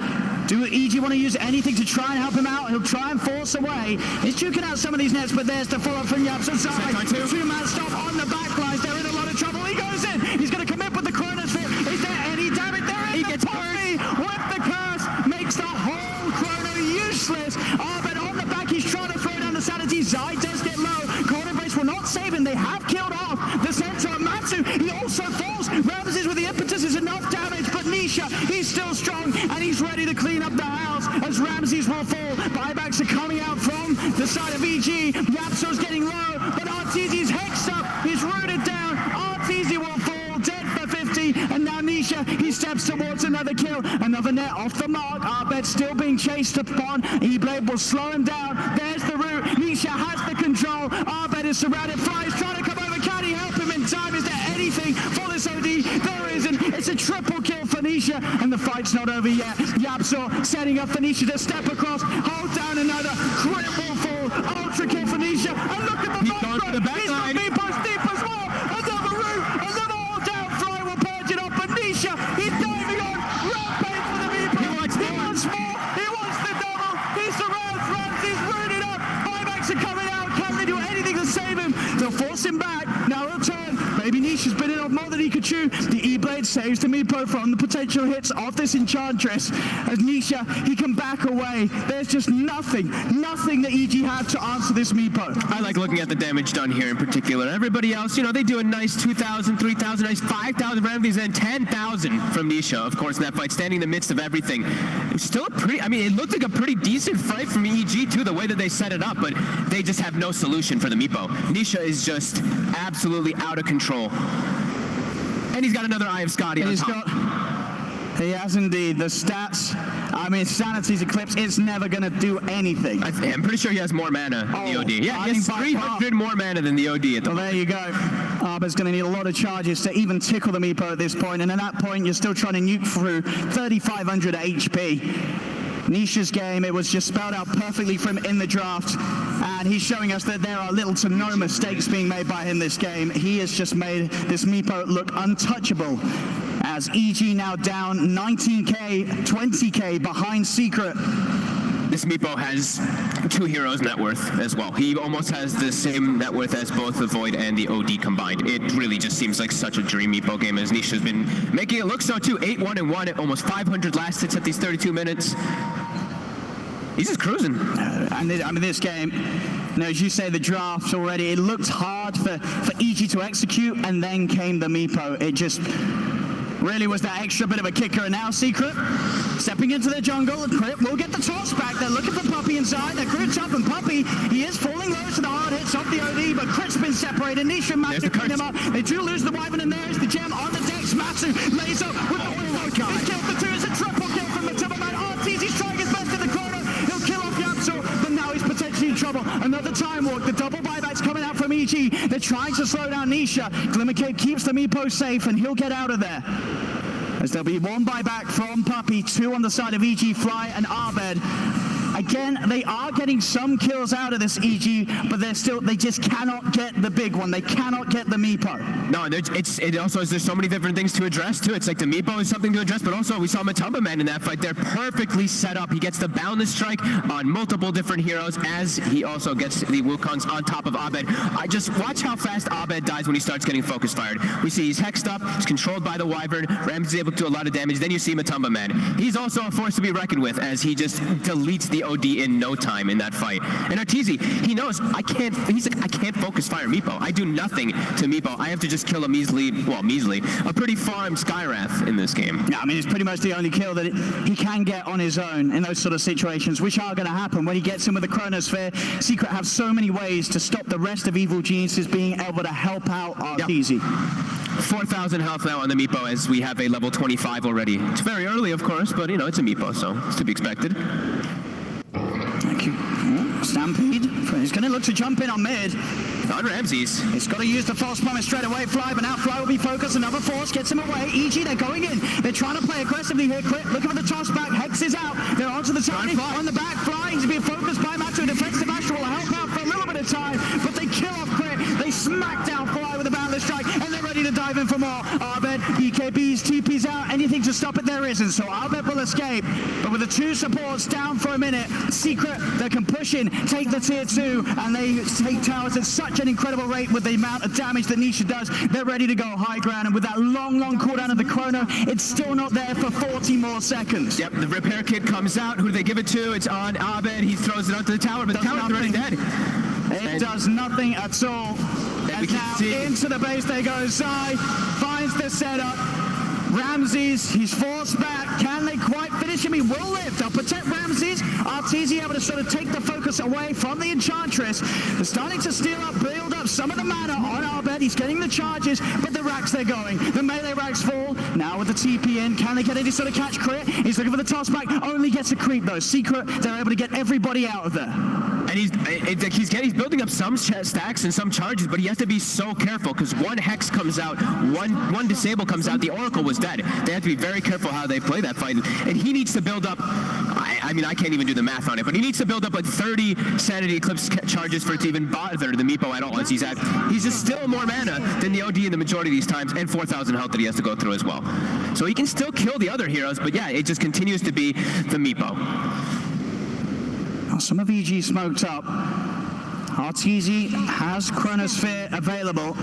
Do EG want to use anything to try and help him out? He'll try and force away. He's juking out some of these nets, but there's the follow-up from YapzOr SKYWRATH. Two-man stop on the backlines. They're in a lot of trouble. He goes in. He's going to commit with the chronosphere. Is there any damage? There is. He gets Puppey with the curse. Makes the whole chrono useless. Abed on the back. He's trying to throw down the sanity. Zai does get low. Corner brace will not save him. They have killed off the Centaur. Matu, he also falls. Ramses with the impetus is enough damage, but Nisha, he's still strong, and he's ready to clean up the house as Ramses will fall. Buybacks are coming out from the side of EG. YapzOr's getting low, but Arteezy's hexed up. He's rooted down. Arteezy will fall, dead for 50, and now Nisha, he steps towards another kill. Another net off the mark. Abed still being chased upon. EG.Blade will slow him down. There's the root. Nisha has the control. Abed is surrounded. Fly is trying to come over. Can he help him in time? Is there anything for this OD? There isn't. It's a triple kill for Nisha, and the fight's not over yet. YapzOr setting up for Nisha to step across, hold down another, crit will fall, ultra kill for Nisha, and look at the back. He's got Meepo deep as well. Another root, another all down. Fly will purge it off, but Nisha, he's diving on. Rampage for the Meepo. He wants more. He wants the double. He surrounds Ramses. He's rooted up. Buybacks are coming out. Can they do anything to save him? They'll force him back. Now he'll turn. Maybe Nisha's bitten off more than he could chew. The E-Blade saves the Meepo from the potential hits of this Enchantress. As Nisha, he can back away. There's just nothing that EG have to answer this Meepo. I like looking at the damage done here in particular. Everybody else, you know, they do a nice 2,000, 3,000, nice 5,000 remedies, and 10,000 from Nisha, of course, in that fight, standing in the midst of everything. It was still a pretty, I mean, it looked like a pretty decent fight from EG, too, the way that they set it up, but they just have no solution for the Meepo. Nisha is just absolutely out of control. And he's got another Eye of Scotty on top. He has indeed. The stats, I mean, Sanity's Eclipse is never going to do anything. I'm pretty sure he has more mana than the OD. Yeah, he has 300 more mana than the OD at the moment. There you go. Abed's going to need a lot of charges to even tickle the Meepo at this point, and at that point, you're still trying to nuke through 3,500 HP. Nisha's game, it was just spelled out perfectly for him in the draft, and he's showing us that there are little to no mistakes being made by him this game. He has just made this Meepo look untouchable, as EG now down 19k, 20k behind Secret. This Meepo has 2 heroes net worth as well. He almost has the same net worth as both the Void and the OD combined. It really just seems like such a dream Meepo game, as Nisha's been making it look so too. 8-1-1 at almost 500 last hits at these 32 minutes. He's just cruising. I mean, this game, you know, as you say, the draft already, it looked hard for EG to execute, and then came the Meepo. It just really was that extra bit of a kicker. And now Secret stepping into the jungle. Crit will get the toss back. They're looking for Puppey inside. They're Crit's up, and Puppey, he is falling low to the hard hits of the OD, but Crit's been separated. Nisha and Matu clean him up. They do lose the Wyvern, and there is the gem on the decks. Matu laser with the oil. He's killed the 2. It's a triple kill from Matumbaman. Arteezy's trying his best in the corner. He'll kill off YapzOr, but now he's potentially in trouble. Another time walk. The double buybacks coming out from EG. They're trying to slow down Nisha. Glimmercape keeps the Meepo safe, and he'll get out of there. As there'll be 1 buyback from Puppey, 2 on the side of EG.Fly and Abed. Again, they are getting some kills out of this EG, but they just cannot get the big one. They cannot get the Meepo. No, there's so many different things to address too. It's like the Meepo is something to address, but also we saw Matumbaman in that fight. They're perfectly set up. He gets the Boundless Strike on multiple different heroes, as he also gets the Wukongs on top of Abed. I just watch how fast Abed dies when he starts getting focus fired. We see he's hexed up, he's controlled by the Wyvern. Ramses is able to do a lot of damage. Then you see Matumbaman. He's also a force to be reckoned with, as he just deletes the OD in no time in that fight. And Arteezy, he knows I can't focus fire Meepo. I do nothing to Meepo. I have to just kill a measly, a pretty farmed SKYWRATH in this game. Yeah, I mean, it's pretty much the only kill that he can get on his own in those sort of situations, which are going to happen when he gets in with the Chronosphere. Secret have so many ways to stop the rest of Evil Geniuses being able to help out Arteezy. Yep. 4,000 health now on the Meepo, as we have a level 25 already. It's very early, of course, but, you know, it's a Meepo, so it's to be expected. Thank you. Stampede for He's going to look to jump in on mid. On Ramses. He's got to use the false promise straight away, Fly, but now Fly will be focused. Another force gets him away. EG, they're going in. They're trying to play aggressively here. Crit, looking for the toss back. Hex is out. They're onto the tiny. On the back, Fly. He's being focused by Matu. Defensive Astral will help out for a little bit of time, but they kill off Crit. They smack down Fly with a boundless strike, and they're ready to dive in for more. Abed, BKB's, TP's out. Anything to stop it, there isn't. So Abed will escape, but with the two supports down for a minute, Secret, they can push in, take the tier 2, and they take towers at such an incredible rate with the amount of damage that Nisha does. They're ready to go high ground, and with that long cooldown of the chrono, it's still not there for 40 more seconds. Yep, the repair kit comes out. Who do they give it to? It's on Abed. He throws it out to the tower, but the tower's already dead. It does nothing at all. And now into the base they go. Zai finds the setup. Ramses, he's forced back. Can they quite finish him? He will live. They'll protect Ramses. Arteezy able to sort of take the focus away from the Enchantress. They're starting to steal up, build up some of the mana on Abed. He's getting the charges, but the racks they're going. The melee racks fall. Now with the TP in, can they get any sort of catch Crit? He's looking for the toss back. Only gets a creep though. Secret, they're able to get everybody out of there. And he's building up some stacks and some charges, but he has to be so careful because one Hex comes out, one Disable comes out, the Oracle was dead. They have to be very careful how they play that fight. And he needs to build up, I mean, I can't even do the math on it, but he needs to build up like 30 Sanity Eclipse charges for it to even bother the Meepo at all. As he's just still more mana than the OD in the majority of these times, and 4,000 health that he has to go through as well. So he can still kill the other heroes, but yeah, it just continues to be the Meepo. Some of EG smoked up. Arteezy has Chronosphere available.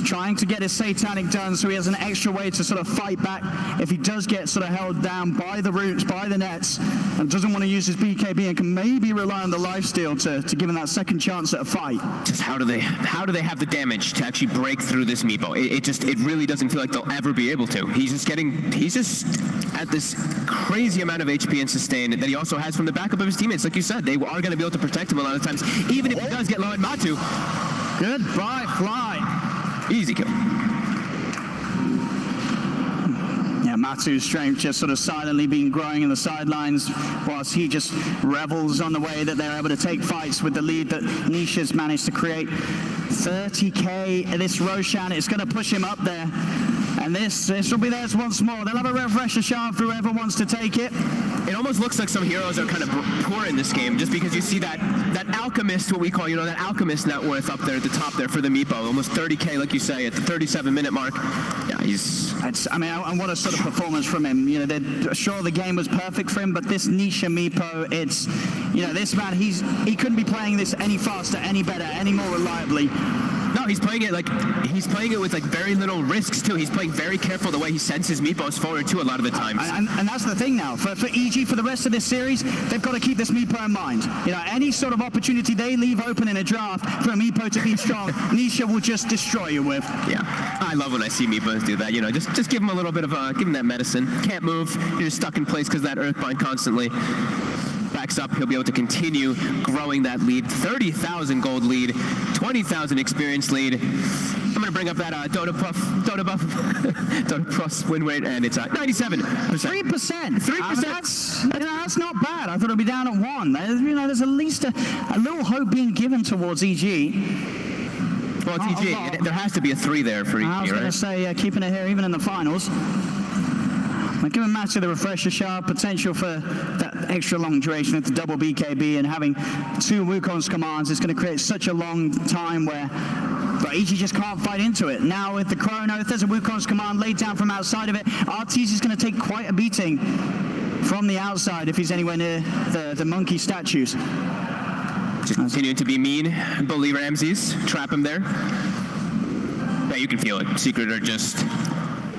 Trying to get his Satanic done so he has an extra way to sort of fight back if he does get sort of held down by the roots, by the nets, and doesn't want to use his BKB and can maybe rely on the lifesteal to give him that second chance at a fight. Just how do they have the damage to actually break through this Meepo? It really doesn't feel like they'll ever be able to. He's just at this crazy amount of HP and sustain that he also has from the backup of his teammates. Like you said, they are going to be able to protect him a lot of times, even if he does get low at Matu. Goodbye, Fly. Easy kill. Yeah, Matu's strength just sort of silently been growing in the sidelines whilst he just revels on the way that they're able to take fights with the lead that Nisha's managed to create. 30k, this Roshan, it's going to push him up there. And this will be theirs once more. They'll have a refresher shard for whoever wants to take it. It almost looks like some heroes are kind of poor in this game, just because you see that alchemist, what we call, that alchemist net worth up there at the top there for the Meepo, almost 30k, like you say, at the 37-minute mark. Yeah, I want a sort of performance from him. Sure, the game was perfect for him, but this Nisha Meepo, it's, this man, he couldn't be playing this any faster, any better, any more reliably. No, he's playing it with like very little risks too. He's playing very careful the way he sends his Meepos forward too a lot of the times. And that's the thing now. For EG, for the rest of this series, they've got to keep this Meepo in mind. Any sort of opportunity they leave open in a draft for a Meepo to be strong, Nisha will just destroy you with. Yeah, I love when I see Meepos do that. Just give him a little bit of give him that medicine. Can't move. You're just stuck in place because that Earthbind constantly backs up. He'll be able to continue growing that lead. 30,000 gold lead, 20,000 experience lead. I'm going to bring up that Dota Plus win rate, and it's 97%. 3%. That's not bad. I thought it'd be down at 1. There's at least a little hope being given towards EG. Well, it's EG. There has to be a 3 there for EG, right? I was going to say, keeping it here even in the finals. Giving Matu the refresher shard, potential for that extra long duration of the double BKB, and having 2 Wukong's commands is going to create such a long time where EG just can't fight into it. Now with the Chrono, if there's a Wukong's command laid down from outside of it, Arteezy is going to take quite a beating from the outside if he's anywhere near the monkey statues. Just continuing to be mean, bully Ramses, trap him there. Yeah, you can feel it. Secret are just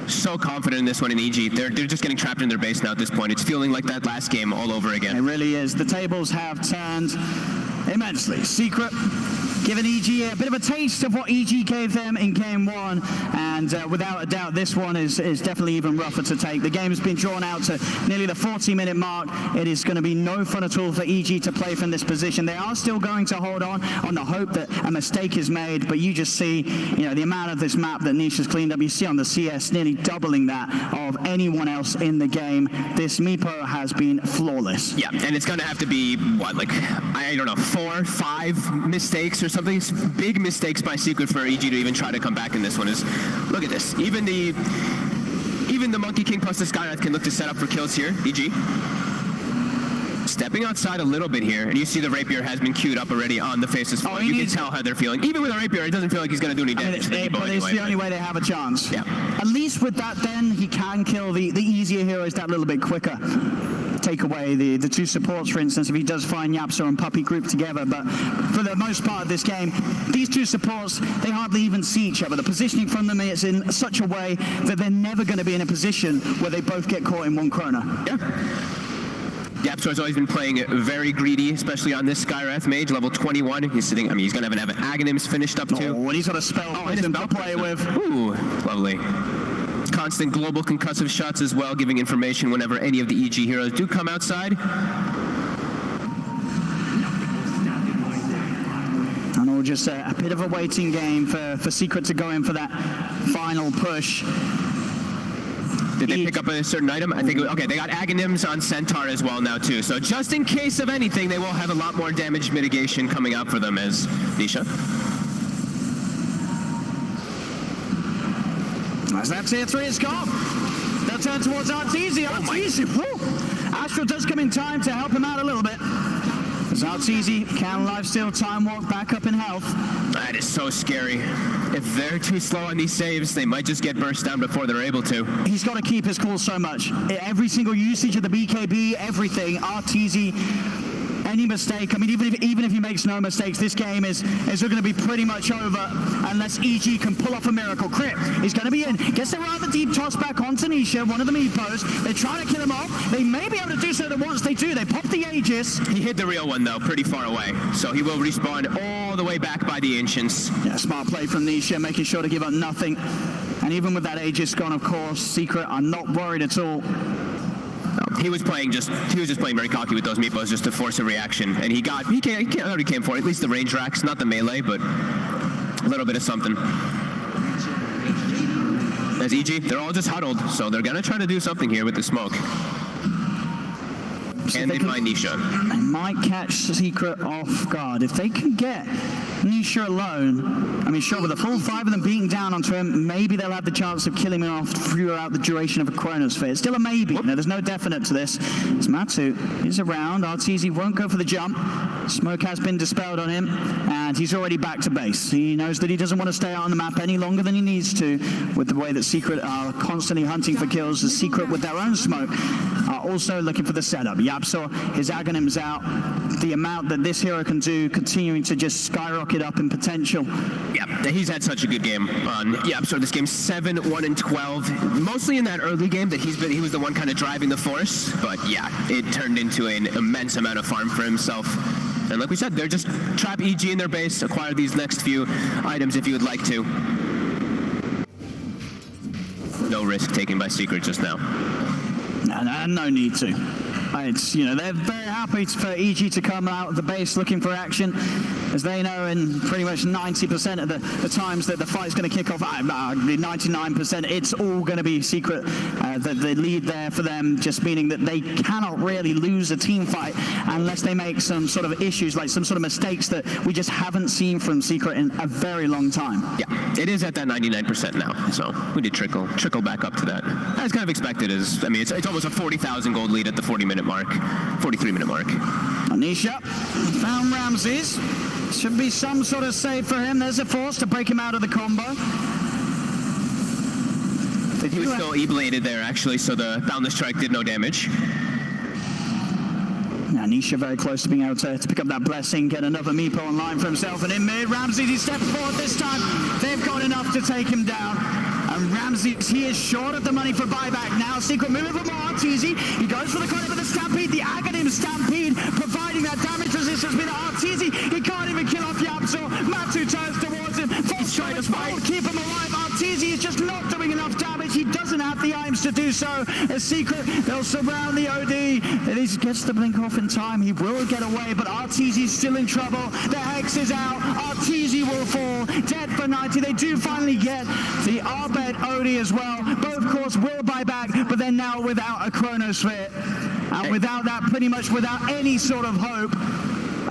so confident in this one in EG. They're just getting trapped in their base now at this point. It's feeling like that last game all over again. It really is. The tables have turned immensely. Secret giving EG a bit of a taste of what EG gave them in game one, and without a doubt, this one is definitely even rougher to take. The game has been drawn out to nearly the 40-minute mark. It is going to be no fun at all for EG to play from this position. They are still going to hold on the hope that a mistake is made, but you just see, you know, the amount of this map that Nisha's cleaned up. You see on the CS nearly doubling that of anyone else in the game. This Meepo has been flawless. Yeah, and it's going to have to be, what, like, I don't know, 4 or 5 mistakes or something? Big mistakes by Secret for EG to even try to come back in this one. Look at this. Even the Monkey King plus the Skywrath can look to set up for kills here. EG. Stepping outside a little bit here, and you see the Rapier has been queued up already on the Faceless. Oh, you can tell how they're feeling. Even with a Rapier, it doesn't feel like he's going to do any damage. But it's the only way they have a chance. Yeah. At least with that, then, he can kill the easier heroes that little bit quicker. Take away the two supports, for instance, if he does find YapzOr and Puppey grouped together. But for the most part of this game, these two supports, they hardly even see each other. The positioning from them is in such a way that they're never going to be in a position where they both get caught in one chrono. Yeah. YapzOr's always been playing very greedy, especially on this Skywrath Mage, level 21. He's sitting, I mean, he's going to have an Aghanims finished up too. Oh, and he's got a spell to play with. Ooh, lovely. Constant global concussive shots as well, giving information whenever any of the EG heroes do come outside. And all just a bit of a waiting game for Secret to go in for that final push. Did they pick up a certain item? I think, okay, they got Aghanims on Centaur as well now too. So just in case of anything, they will have a lot more damage mitigation coming out for them as Nisha. As that tier 3 is gone, they'll turn towards Arteezy. Astral does come in time to help him out a little bit. As Arteezy can lifesteal time walk back up in health. That is so scary. If they're too slow on these saves, they might just get burst down before they're able to. He's got to keep his cool so much. Every single usage of the BKB, everything, Arteezy, any mistake, I mean, even if he makes no mistakes, this game is going to be pretty much over unless EG can pull off a miracle crit. He's going to be in. Gets a rather deep toss back onto Nisha, one of the Meepos. They're trying to kill him off. They may be able to do so that once they do. They pop the Aegis. He hit the real one, though, pretty far away. So he will respawn all the way back by the Ancients. Yeah, smart play from Nisha, making sure to give up nothing. And even with that Aegis gone, of course, Secret are not worried at all. He was just playing very cocky with those Meepos just to force a reaction, and he already came for it. At least the range racks, not the melee, but a little bit of something. As EG, they're all just huddled, so they're gonna try to do something here with the smoke. And they find Nisha. They might catch Secret off guard. If they can get Nisha alone, I mean, sure, with the full 5 of them beating down onto him, maybe they'll have the chance of killing him off throughout the duration of a Chronosphere. It's still a maybe. You know, there's no definite to this. As Matu is around, Arteezy won't go for the jump. Smoke has been dispelled on him, and he's already back to base. He knows that he doesn't want to stay out on the map any longer than he needs to, with the way that Secret are constantly hunting for kills. The Secret, with their own smoke, are also looking for the setup. YapzOr, his Aghanims out. The amount that this hero can do, continuing to just skyrocket up in potential. Yeah, he's had such a good game on YapzOr this game. 7, 1, and 12. Mostly in that early game that he was the one kind of driving the force. But yeah, it turned into an immense amount of farm for himself. And like we said, they're just trap EG in their base, acquire these next few items if you would like to. No risk taken by Secret just now. No need to. It's, you know, they're very happy for EG to come out of the base looking for action, as they know in pretty much 90% of the times that the fight's going to kick off, 99%, it's all going to be Secret, the lead there for them, just meaning that they cannot really lose a team fight unless they make some sort of issues, like some sort of mistakes that we just haven't seen from Secret in a very long time. Yeah, it is at that 99% now, so we did trickle back up to that. As kind of expected, I mean, it's almost a 40,000 gold lead at the 40-minute mark, 43-minute mark. Nisha found Ramses. Should be some sort of save for him. There's a force to break him out of the combo. He was still E-bladed there, actually, so the Boundless Strike did no damage. Now Nisha very close to being able to pick up that blessing, get another Meepo online for himself, and in mid, Ramses, he steps forward this time. They've got enough to take him down. And Ramses, he is short of the money for buyback now. Secret moving for more Arteezy. He goes for the corner with the Stampede, the Aghanim Stampede, providing that damage resistance. this has been Arteezy. He can't even kill off YapzOr. Matu turns towards him. He's trying to fight. Keep him alive. Arteezy is just not doing enough damage. He doesn't have the items to do so. A Secret, they'll surround the OD. And he gets the blink off in time. He will get away, but Arteezy's still in trouble. The Hex is out. Arteezy will fall. Dead for 90. They do finally get the EG.Abed OD as well. Both cores will buy back, but they're now without a Chronosphere. And without that, pretty much without any sort of hope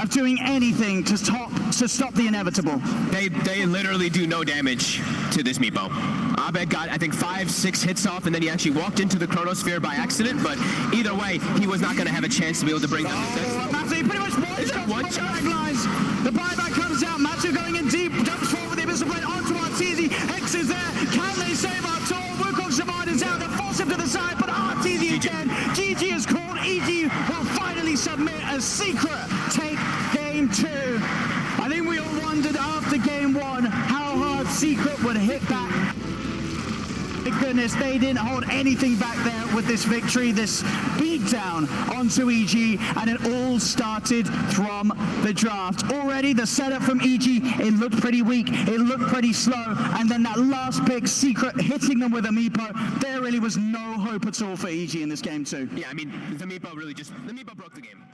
of doing anything to stop the inevitable. They literally do no damage to this Meepo. EG.Abed got, I think, 5-6 hits off, and then he actually walked into the Chronosphere by accident, but either way, he was not going to have a chance to be able to bring down the 6. Matu pretty much one shot lines. The buyback comes out. Matu going in deep, jumps forward with the Abyssal Blade onto Arteezy. Hex is there. Can they save our tour? Wukong's Shimon is out. They force him to the side, but Arteezy again. GG is called. EG will finally submit as Secret take game 2. I think we all wondered after game 1 how hard Secret would hit back. Thank goodness they didn't hold anything back there with this victory, this beatdown onto EG, and it all started from the draft. Already the setup from EG, it looked pretty weak, it looked pretty slow, and then that last pick, Secret hitting them with a Meepo, there really was no hope at all for EG in this game too. Yeah, I mean, the Meepo broke the game.